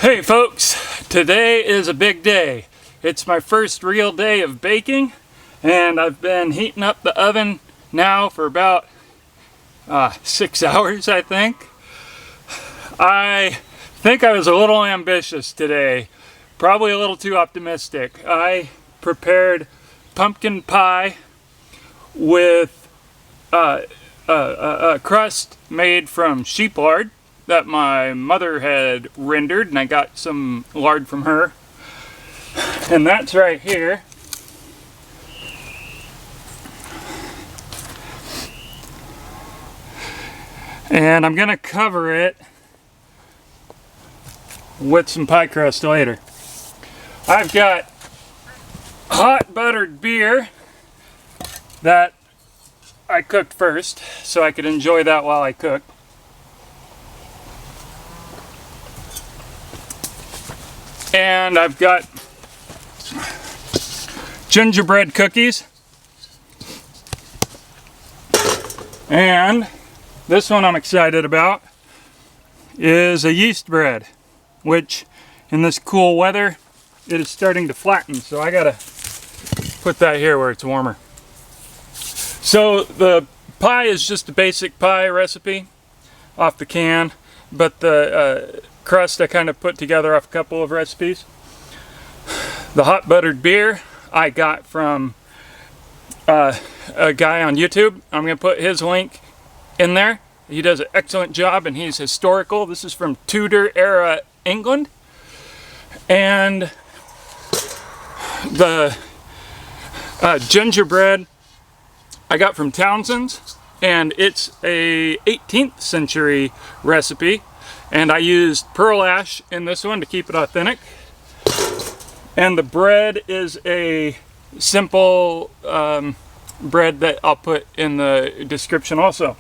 Hey folks, today is a big day. It's my first real day of baking, and I've been heating up the oven now for about 6 hours, I think. I think I was a little ambitious today, probably a little too optimistic. I prepared pumpkin pie with a crust made from sheep lard that my mother had rendered, and I got some lard from her. And that's right here. And I'm gonna cover it with some pie crust later. I've got hot buttered beer that I cooked first, so I could enjoy that while I cook. And I've got gingerbread cookies. And this one I'm excited about is a yeast bread, which in this cool weather, it is starting to flatten. So I gotta put that here where it's warmer. So the pie is just a basic pie recipe off the can, but the crust I kind of put together off a couple of recipes. The hot buttered beer I got from a guy on YouTube. I'm going to put his link in there. He does an excellent job, and he's historical. This is from Tudor era England. And the gingerbread I got from Townsend's, and it's a 18th century recipe. And I used pearl ash in this one to keep it authentic. And the bread is a simple bread that I'll put in the description also.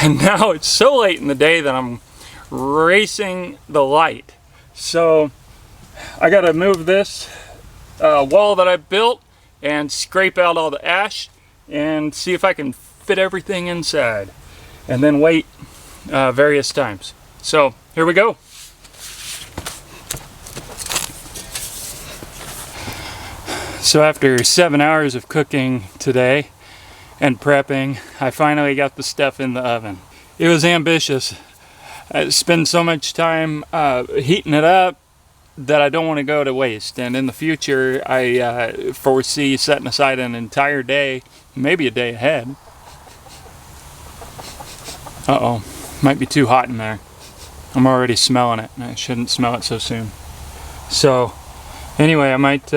And now it's so late in the day that I'm racing the light. So I gotta move this wall that I built and scrape out all the ash and see if I can fit everything inside. And then wait various times. So here we go. So after 7 hours of cooking today and prepping, I finally got the stuff in the oven. It was ambitious. I spend so much time heating it up that I don't want to go to waste. And in the future, I foresee setting aside an entire day, maybe a day ahead. Uh-oh. Might be too hot in there. I'm already smelling it, and I shouldn't smell it so soon. So, anyway, I might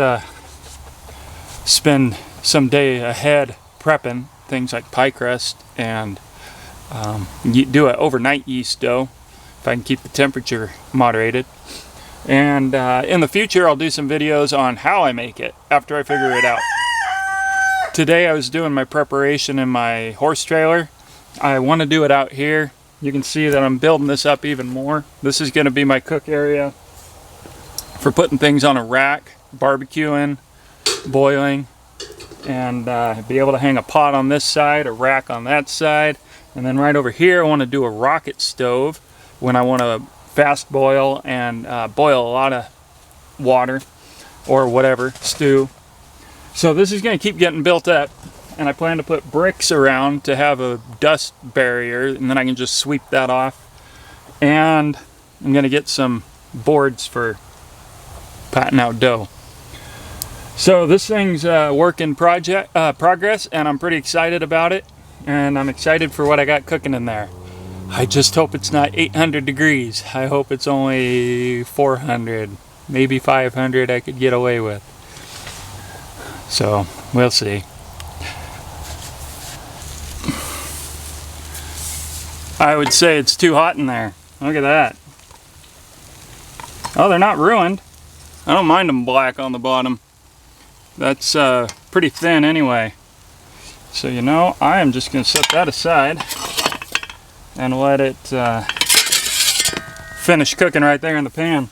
spend some day ahead prepping things like pie crust and do an overnight yeast dough if I can keep the temperature moderated. And in the future, I'll do some videos on how I make it after I figure it out. Today, I was doing my preparation in my horse trailer. I want to do it out here. You can see that I'm building this up even more. This is going to be my cook area for putting things on a rack, barbecuing, boiling, and be able to hang a pot on this side, a rack on that side. And then right over here, I want to do a rocket stove when I want to fast boil and boil a lot of water or whatever, stew. So this is going to keep getting built up. And I plan to put bricks around to have a dust barrier, and then I can just sweep that off. And I'm going to get some boards for patting out dough. So this thing's a work in progress, and I'm pretty excited about it. And I'm excited for what I got cooking in there. I just hope it's not 800 degrees. I hope it's only 400, maybe 500 I could get away with. So we'll see. I would say it's too hot in there. Look at that. Oh, they're not ruined. I don't mind them black on the bottom. That's pretty thin anyway. So you know, I am just going to set that aside and let it finish cooking right there in the pan.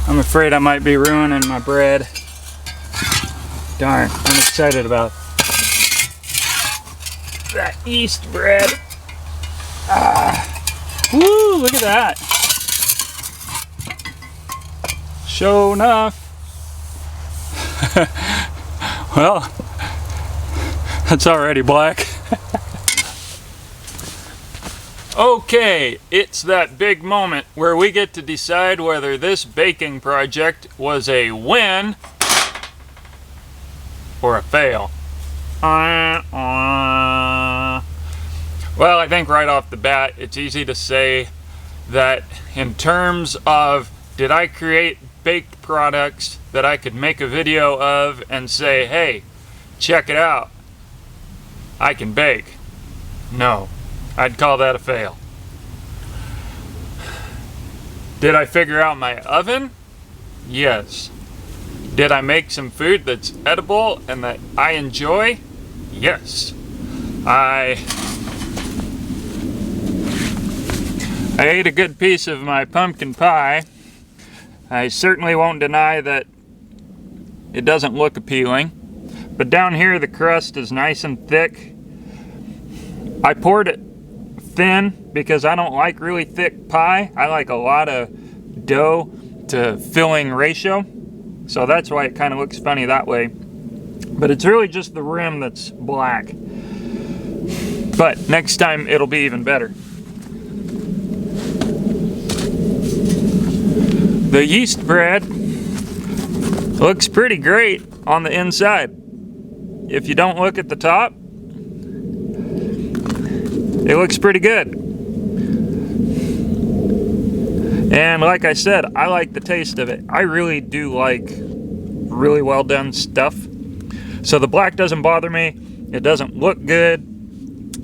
I'm afraid I might be ruining my bread. Darn, I'm excited about that yeast bread. Woo, look at that. Sure enough. Well, that's already black. Okay, it's that big moment where we get to decide whether this baking project was a win or a fail. Well, I think right off the bat, it's easy to say that in terms of did I create baked products that I could make a video of and say, hey, check it out, I can bake? No, I'd call that a fail. Did I figure out my oven? Yes. Did I make some food that's edible and that I enjoy? Yes. I ate a good piece of my pumpkin pie. I certainly won't deny that it doesn't look appealing. But down here the crust is nice and thick. I poured it thin because I don't like really thick pie. I like a lot of dough to filling ratio. So that's why it kind of looks funny that way. But it's really just the rim that's black. But next time it'll be even better. The yeast bread looks pretty great on the inside. If you don't look at the top, it looks pretty good. And like I said, I like the taste of it. I really do like really well done stuff. So the black doesn't bother me. It doesn't look good.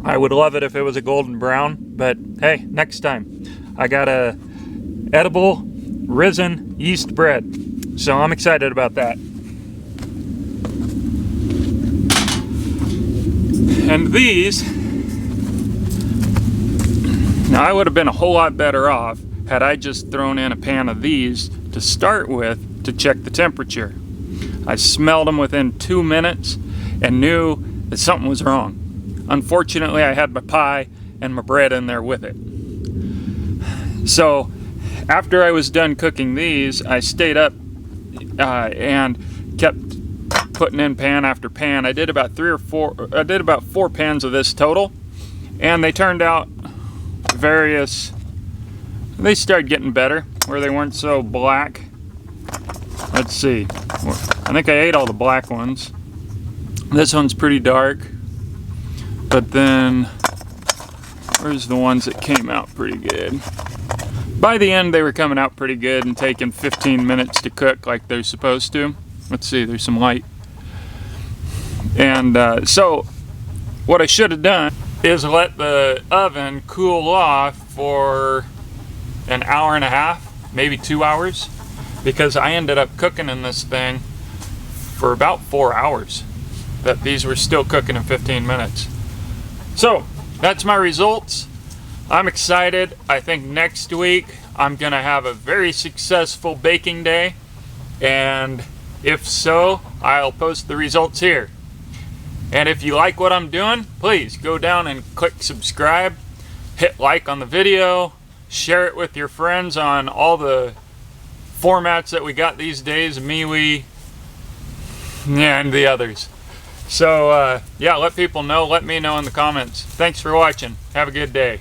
I would love it if it was a golden brown, but hey, next time. I got a edible risen yeast bread. So I'm excited about that. And these, now I would have been a whole lot better off had I just thrown in a pan of these to start with to check the temperature. I smelled them within 2 minutes and knew that something was wrong. Unfortunately, I had my pie and my bread in there with it. So after I was done cooking these, I stayed up and kept putting in pan after pan. I did about 4 pans of this total, and they turned out they started getting better where they weren't so black. Let's see, I think I ate all the black ones. This one's pretty dark, but then where's the ones that came out pretty good? By the end they were coming out pretty good and taking 15 minutes to cook like they're supposed to. Let's see, there's some light. And so what I should have done is let the oven cool off for an hour and a half, maybe 2 hours, because I ended up cooking in this thing for about 4 hours, but these were still cooking in 15 minutes. So that's my results. I'm excited. I think next week I'm gonna have a very successful baking day, and if so, I'll post the results here. And if you like what I'm doing, please go down and click subscribe, hit like on the video, share it with your friends on all the formats that we got these days, MeWe, and the others. So yeah, let people know, let me know in the comments. Thanks for watching. Have a good day.